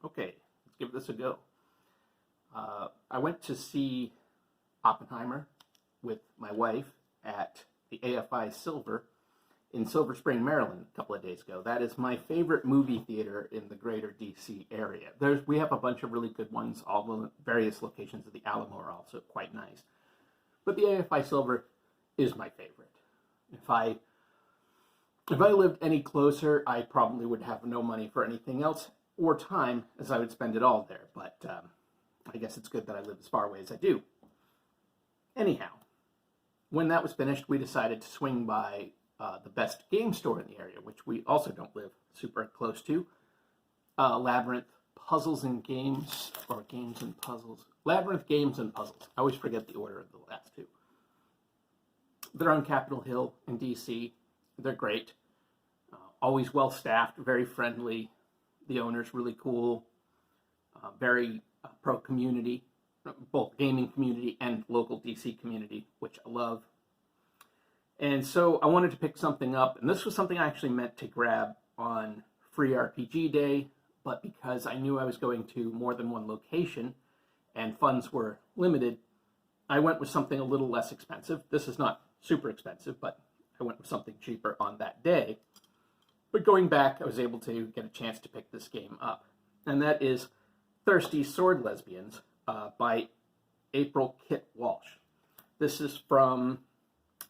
Okay, let's give this a go. I went to see Oppenheimer with my wife at the AFI Silver in Silver Spring, Maryland, a couple of days ago. That is my favorite movie theater in the greater DC area. We have a bunch of really good ones. All the various locations of the Alamo are also quite nice. But the AFI Silver is my favorite. If I lived any closer, I probably would have no money for anything else or time, as I would spend it all there. But I guess it's good that I live as far away as I do. Anyhow, when that was finished, we decided to swing by the best game store in the area, which we also don't live super close to. Labyrinth Puzzles and Games, or Games and Puzzles. Labyrinth Games and Puzzles. I always forget the order of the last two. They're on Capitol Hill in DC. They're great. Always well-staffed, very friendly. The owner's really cool. Very pro-community, both gaming community and local DC community, which I love. And so I wanted to pick something up, and this was something I actually meant to grab on Free RPG Day, but because I knew I was going to more than one location and funds were limited, I went with something a little less expensive. This is not super expensive, but I went with something cheaper on that day. But going back, I was able to get a chance to pick this game up, and that is Thirsty Sword Lesbians by April Kit Walsh. This is from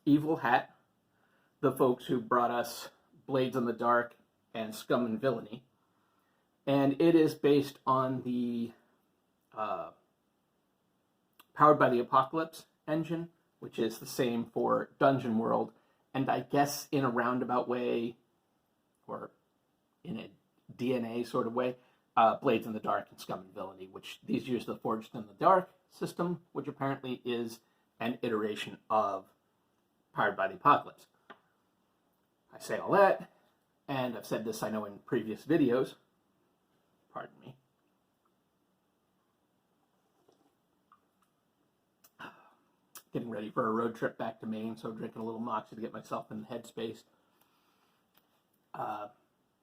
Evil Hat, the folks who brought us Blades in the Dark and Scum and Villainy. And it is based on the Powered by the Apocalypse engine, which is the same for Dungeon World, and I guess in a roundabout way, or in a DNA sort of way, Blades in the Dark and Scum and Villainy, which these use the Forged in the Dark system, which apparently is an iteration of Powered by the Apocalypse. I say all that, and I've said this, I know, in previous videos. Pardon me. Getting ready for a road trip back to Maine, so I'm drinking a little moxie to get myself in the headspace.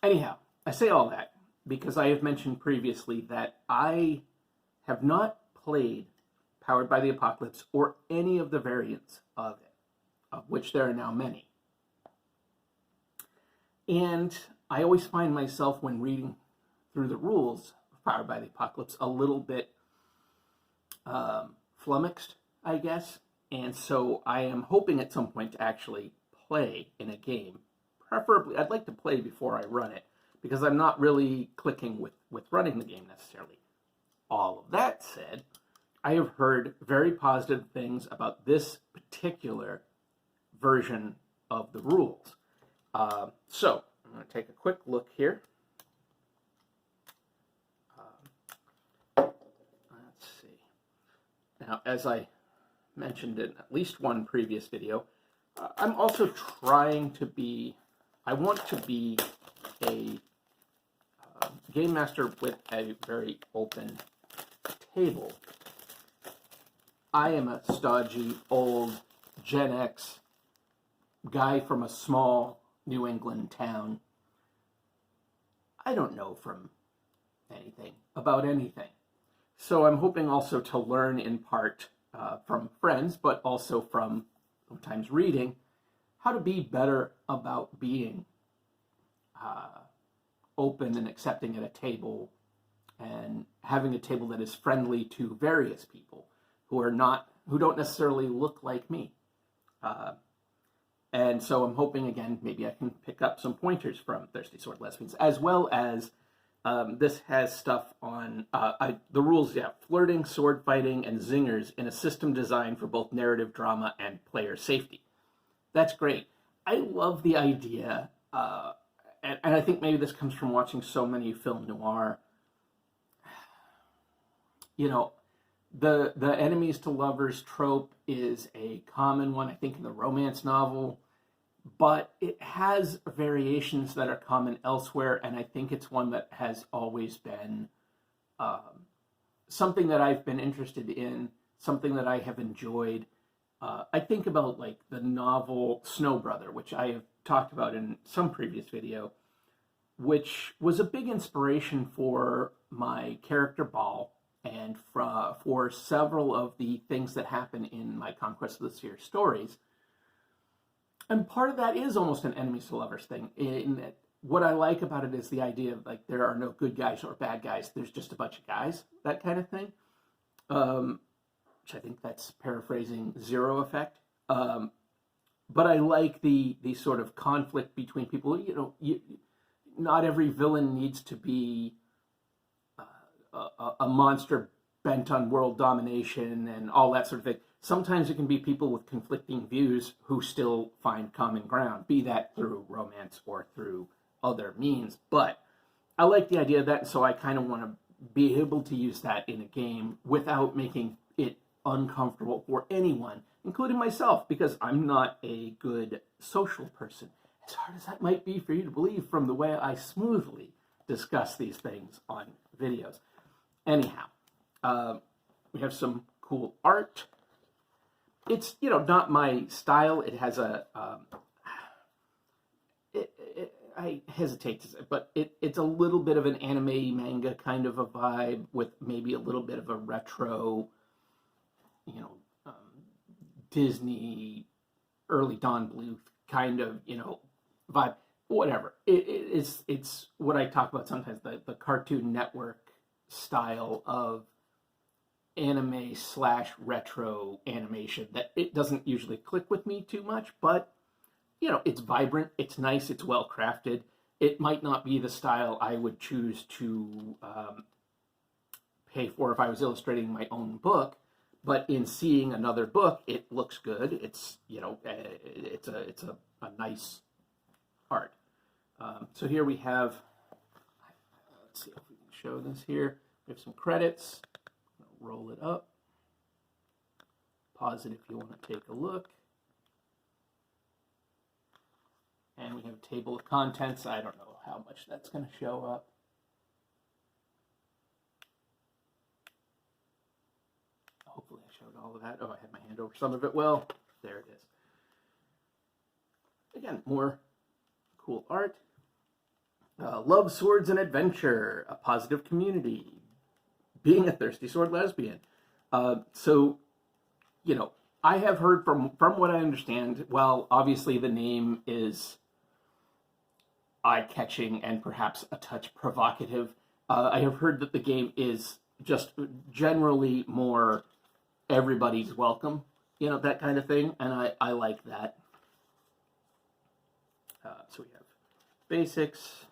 Anyhow, I say all that because I have mentioned previously that I have not played Powered by the Apocalypse or any of the variants of it, of which there are now many. And I always find myself, when reading through the rules of Powered by the Apocalypse, a little bit flummoxed, I guess. And so I am hoping at some point to actually play in a game. Preferably, I'd like to play before I run it, because I'm not really clicking with running the game necessarily. All of that said, I have heard very positive things about this particular version of the rules. So, I'm going to take a quick look here. Let's see. Now, as I mentioned in at least one previous video, I'm also trying to be, I want to be a game master with a very open table. I am a stodgy, old Gen X guy from a small New England town. I don't know from anything about anything. So I'm hoping also to learn in part from friends, but also from sometimes reading, how to be better about being open and accepting at a table, and having a table that is friendly to various people who don't necessarily look like me. And so I'm hoping, again, maybe I can pick up some pointers from Thirsty Sword Lesbians, as well as this has stuff on the rules, flirting, sword fighting, and zingers in a system designed for both narrative drama and player safety. That's great. I love the idea, and I think maybe this comes from watching so many film noir. You know, the enemies to lovers trope is a common one, I think, in the romance novel, but it has variations that are common elsewhere, and I think it's one that has always been something that I've been interested in, something that I have enjoyed. I think about, like, the novel Snow Brother, which I have talked about in some previous video. which was a big inspiration for my character Ball and for several of the things that happen in my Conquest of the Sphere stories. And part of that is almost an enemies to lovers thing. In that, what I like about it is the idea of like there are no good guys or bad guys. There's just a bunch of guys, that kind of thing. Which I think that's paraphrasing Zero Effect. But I like the sort of conflict between people. Not every villain needs to be a monster bent on world domination and all that sort of thing. Sometimes it can be people with conflicting views who still find common ground, be that through romance or through other means. But I like the idea of that, so I kind of want to be able to use that in a game without making it uncomfortable for anyone, including myself, because I'm not a good social person. As hard as that might be for you to believe from the way I smoothly discuss these things on videos. Anyhow, we have some cool art. It's, not my style. It has I hesitate to say, but it's a little bit of an anime manga kind of a vibe with maybe a little bit of a retro, Disney, early Don Bluth kind of, vibe. Whatever. It's what I talk about sometimes, the Cartoon Network style of anime / retro animation that it doesn't usually click with me too much, but it's vibrant, it's nice, it's well crafted. It might not be the style I would choose to pay for if I was illustrating my own book, but in seeing another book, it looks good. It's it's a nice art. So here we have. Let's see if we can show this here. We have some credits. Roll it up. Pause it if you want to take a look. And we have a table of contents. I don't know how much that's going to show up. Hopefully I showed all of that. Oh, I had my hand over some of it. Well, there it is. Again, more cool art. Love, Swords, and Adventure, a positive community. Being a Thirsty Sword Lesbian. So, I have heard from what I understand, well, obviously the name is eye-catching and perhaps a touch provocative. I have heard that the game is just generally more everybody's welcome, that kind of thing, and I like that. So we have basics.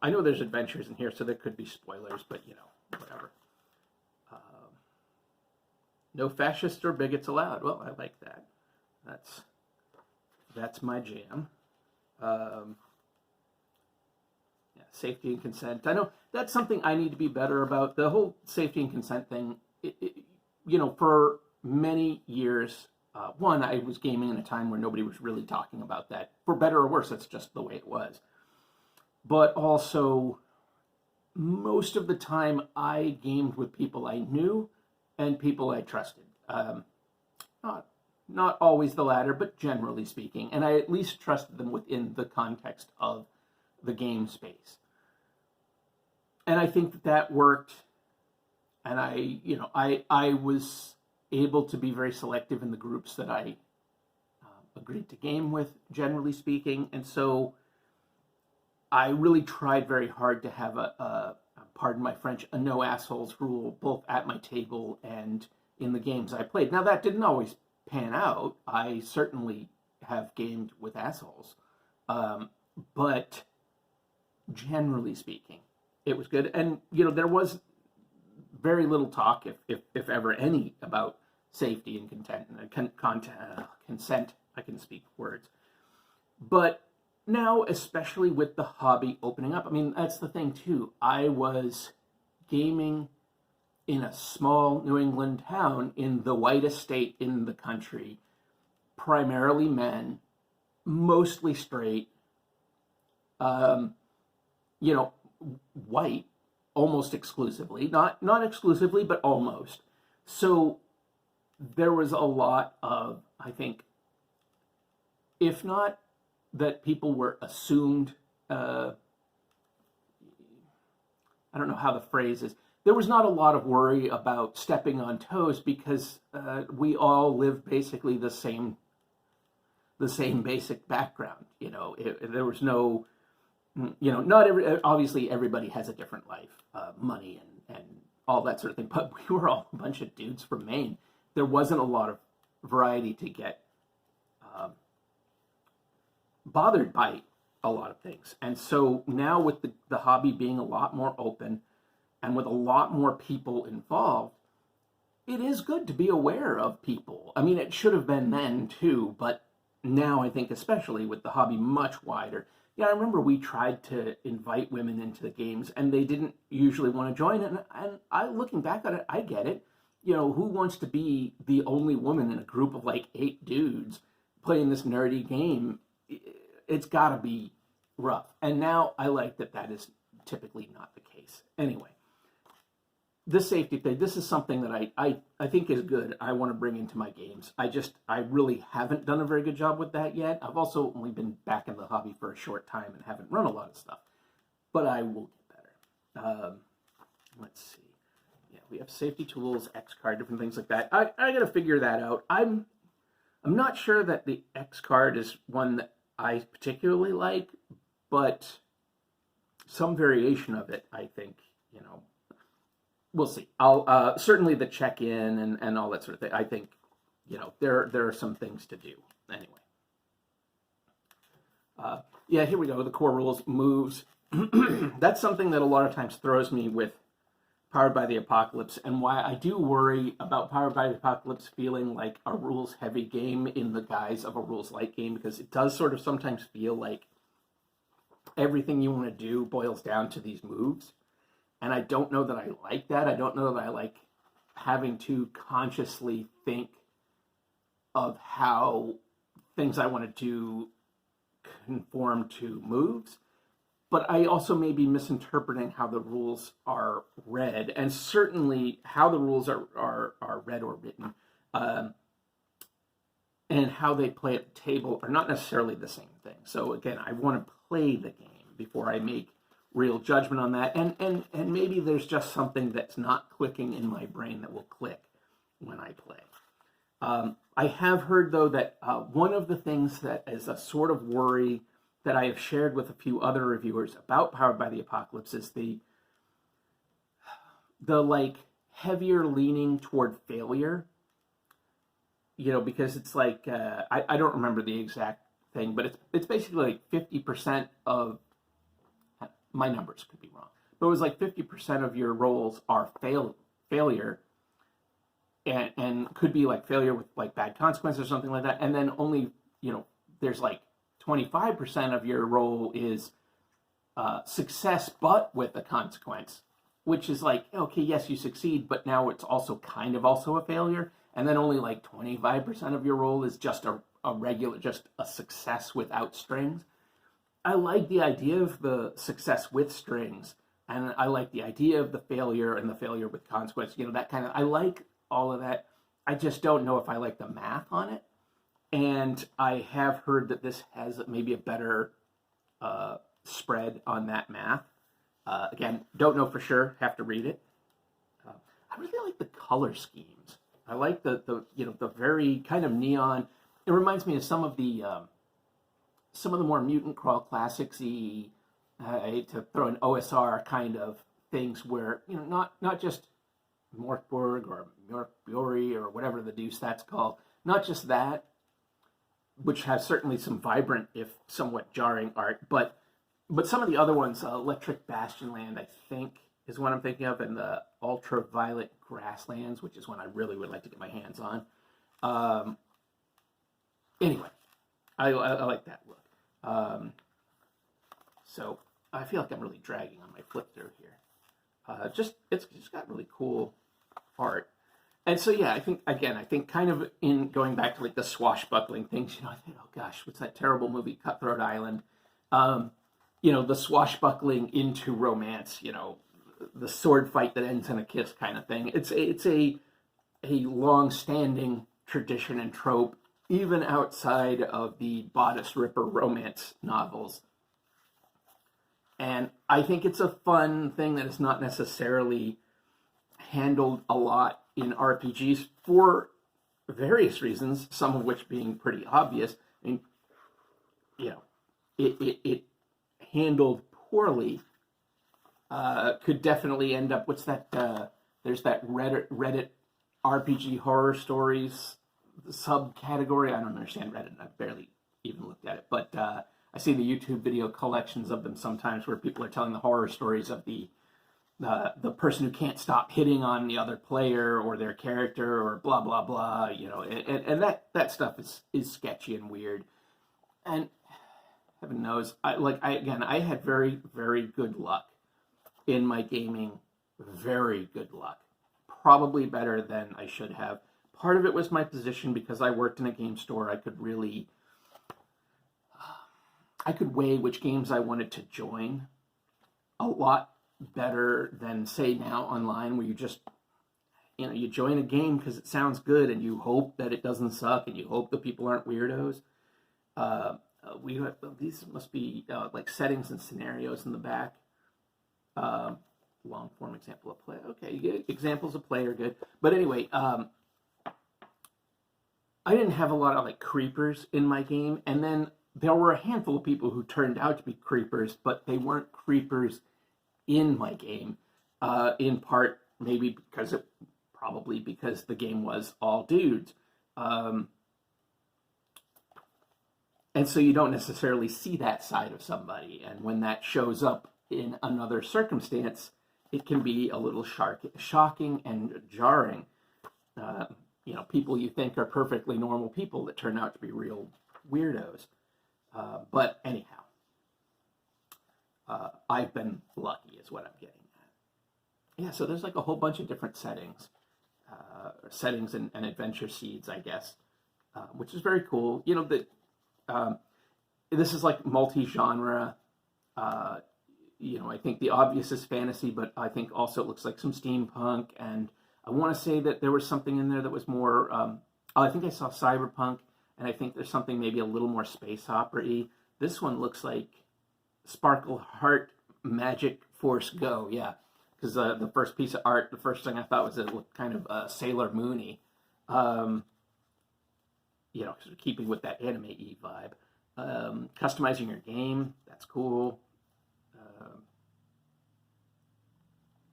I know there's adventures in here, so there could be spoilers, but, whatever. No fascists or bigots allowed. Well, I like that. That's my jam. Yeah, safety and consent. I know that's something I need to be better about. The whole safety and consent thing, for many years, one, I was gaming in a time where nobody was really talking about that. For better or worse, that's just the way it was. But also, most of the time, I gamed with people I knew and people I trusted. Not always the latter, but generally speaking. And I at least trusted them within the context of the game space. And I think that worked. And I was able to be very selective in the groups that I agreed to game with, generally speaking. And so I really tried very hard to have pardon my French, a no assholes rule, both at my table and in the games I played. Now, that didn't always pan out. I certainly have gamed with assholes. But generally speaking, it was good. And, there was very little talk, if ever any, about safety and consent. I can speak words. But now, especially with the hobby opening up, that's the thing too. I was gaming in a small New England town in the whitest state in the country, primarily men, mostly straight, white, almost exclusively, not exclusively, but almost. So there was a lot of, I think, if not that people were assumed, I don't know how the phrase is, there was not a lot of worry about stepping on toes because we all live basically the same basic background. There was no, not obviously everybody has a different life, money and all that sort of thing, but we were all a bunch of dudes from Maine. There wasn't a lot of variety to get bothered by a lot of things. And so now with the hobby being a lot more open and with a lot more people involved, it is good to be aware of people. I mean, it should have been then too, but now I think especially with the hobby much wider. Yeah, I remember we tried to invite women into the games and they didn't usually want to join. And I looking back on it, I get it. Who wants to be the only woman in a group of like 8 dudes playing this nerdy game? It's got to be rough. And now I like that is typically not the case. Anyway, this safety thing, this is something that I think is good. I want to bring into my games. I really haven't done a very good job with that yet. I've also only been back in the hobby for a short time and haven't run a lot of stuff. But I will get better. Let's see. Yeah, we have safety tools, X card, different things like that. I got to figure that out. I'm not sure that the X card is one that I particularly like, but some variation of it, I think, we'll see. I'll certainly the check-in and all that sort of thing. I think, there are some things to do. Anyway. Yeah, here we go. The core rules, moves. That's something that a lot of times throws me with Powered by the Apocalypse, and why I do worry about Powered by the Apocalypse feeling like a rules-heavy game in the guise of a rules-light game, because it does sort of sometimes feel like everything you want to do boils down to these moves. And I don't know that I like that. I don't know that I like having to consciously think of how things I want to do conform to moves. But I also may be misinterpreting how the rules are read, and certainly how the rules are read or written, and how they play at the table are not necessarily the same thing. So again, I want to play the game before I make real judgment on that, and maybe there's just something that's not clicking in my brain that will click when I play. I have heard, though, that one of the things that is a sort of worry that I have shared with a few other reviewers about Powered by the Apocalypse is the like heavier leaning toward failure. Because it's like I don't remember the exact thing, but it's basically like 50% of my numbers could be wrong, but it was like 50% of your rolls are failure, and could be like failure with like bad consequences or something like that, and then only there's like 25% of your roll is success, but with a consequence, which is like, okay, yes, you succeed, but now it's also kind of also a failure. And then only like 25% of your roll is just a regular, just a success without strings. I like the idea of the success with strings, and I like the idea of the failure and the failure with consequence, that kind of, I like all of that. I just don't know if I like the math on it. And I have heard that this has maybe a better spread on that math. Again, don't know for sure. Have to read it. I really like the color schemes. I like the very kind of neon. It reminds me of some of the more Mutant Crawl classics-y. I hate to throw an OSR kind of things where not just Morkborg or Morkburi or whatever the deuce that's called. Not just that, which has certainly some vibrant, if somewhat jarring art, but some of the other ones, Electric Bastionland, I think, is one I'm thinking of, and the Ultraviolet Grasslands, which is one I really would like to get my hands on. Anyway, I like that look. So I feel like I'm really dragging on my flip through here. It's just got really cool art. And so, yeah, I think kind of in going back to like the swashbuckling things, I think, oh gosh, what's that terrible movie, Cutthroat Island? The swashbuckling into romance, the sword fight that ends in a kiss kind of thing. It's a long-standing tradition and trope even outside of the bodice ripper romance novels. And I think it's a fun thing that is not necessarily handled a lot in RPGs for various reasons, some of which being pretty obvious. I mean, it handled poorly could definitely end up. What's that? There's that Reddit RPG horror stories subcategory. I don't understand Reddit. I've barely even looked at it, but I see the YouTube video collections of them sometimes, where people are telling the horror stories of the person who can't stop hitting on the other player or their character or blah blah blah. And that stuff is sketchy and weird. And heaven knows, I had very, very good luck in my gaming. Very good luck. Probably better than I should have. Part of it was my position, because I worked in a game store. I could weigh which games I wanted to join a lot better than, say, now online, where you just, you join a game because it sounds good and you hope that it doesn't suck and you hope that people aren't weirdos. These must be like settings and scenarios in the back. Long form example of play. Okay, you get examples of play are good. But anyway, I didn't have a lot of creepers in my game, and then there were a handful of people who turned out to be creepers, but they weren't creepers in my game. In part, maybe because the game was all dudes. And so you don't necessarily see that side of somebody. And when that shows up in another circumstance, it can be a little shocking and jarring. People you think are perfectly normal people that turn out to be real weirdos. But anyhow, I've been lucky is what I'm getting at. Yeah, so there's a whole bunch of different settings and adventure seeds, I guess, which is very cool. This is multi-genre. I think the obvious is fantasy, but I think also it looks like some steampunk, and I want to say that there was something in there that was more, I think I saw cyberpunk, and I think there's something maybe a little more space opera-y. This one looks like Sparkle Heart Magic Force Go, yeah, because the first piece of art, the first thing I thought was it looked kind of Sailor Moon-y, keeping with that anime-y vibe. Customizing your game, that's cool.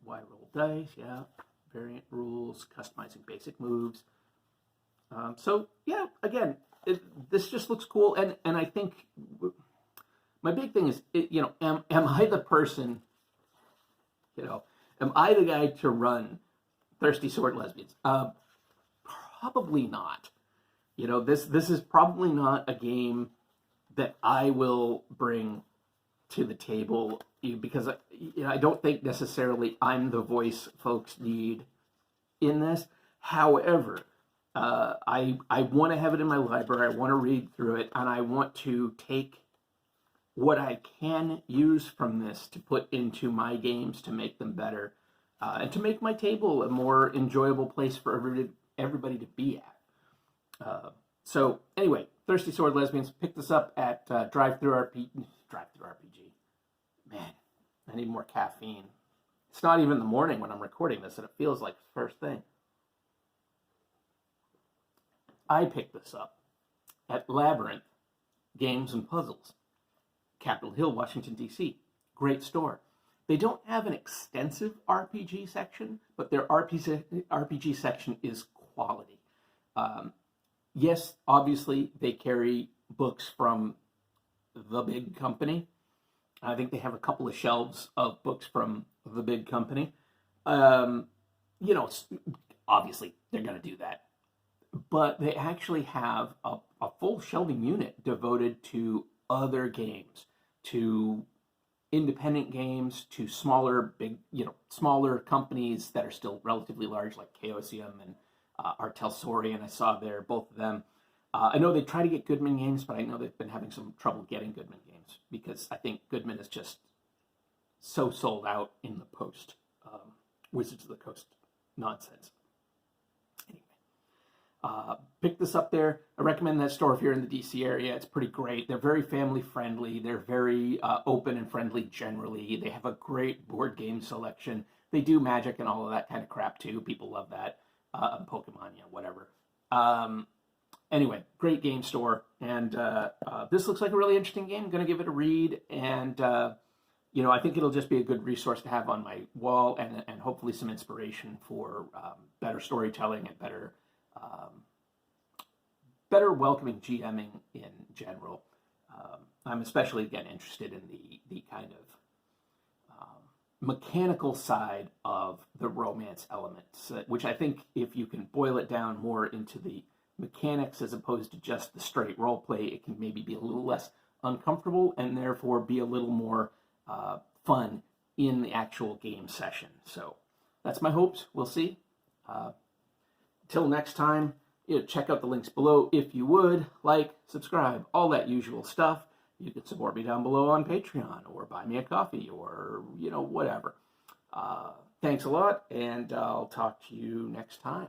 Why roll dice? Yeah. Variant rules, customizing basic moves. So yeah, again, this just looks cool, and I think my big thing is, am I the person? Am I the guy to run Thirsty Sword Lesbians? Probably not. This is probably not a game that I will bring to the table, because I don't think necessarily I'm the voice folks need in this. However, I want to have it in my library. I want to read through it, and I want to take what I can use from this to put into my games to make them better, and to make my table a more enjoyable place for everybody to be at. So anyway, Thirsty Sword Lesbians, pick this up at Drive-Thru RPG. Man, I need more caffeine. It's not even the morning when I'm recording this, and it feels like the first thing. I picked this up at Labyrinth Games and Puzzles, Capitol Hill, Washington, D.C. Great store. They don't have an extensive RPG section, but their RPG section is quality. Yes, obviously, they carry books from the big company. I think they have a couple of shelves of books from the big company. Obviously, they're going to do that. But they actually have a full shelving unit devoted to other games, to independent games, to smaller companies that are still relatively large, like Chaosium and Artelsorian. I saw there, both of them. I know they try to get Goodman games, but I know they've been having some trouble getting Goodman games, because I think Goodman is just so sold out in the post Wizards of the Coast nonsense. Anyway, Pick this up there. I recommend that store if you're in the DC area. It's pretty great. They're very family friendly. They're very open and friendly generally. They have a great board game selection. They do Magic and all of that kind of crap too. People love that. Pokemon, whatever. Anyway, great game store. And this looks like a really interesting game. I'm going to give it a read. And, I think it'll just be a good resource to have on my wall and hopefully some inspiration for better storytelling and better welcoming GMing in general. I'm especially, again, interested in the kind of mechanical side of the romance elements, which I think if you can boil it down more into the mechanics as opposed to just the straight role play, it can maybe be a little less uncomfortable and therefore be a little more fun in the actual game session. So that's my hopes. We'll see. Till next time, check out the links below if you would. Like, subscribe, all that usual stuff. You can support me down below on Patreon or buy me a coffee or, whatever. Thanks a lot, and I'll talk to you next time.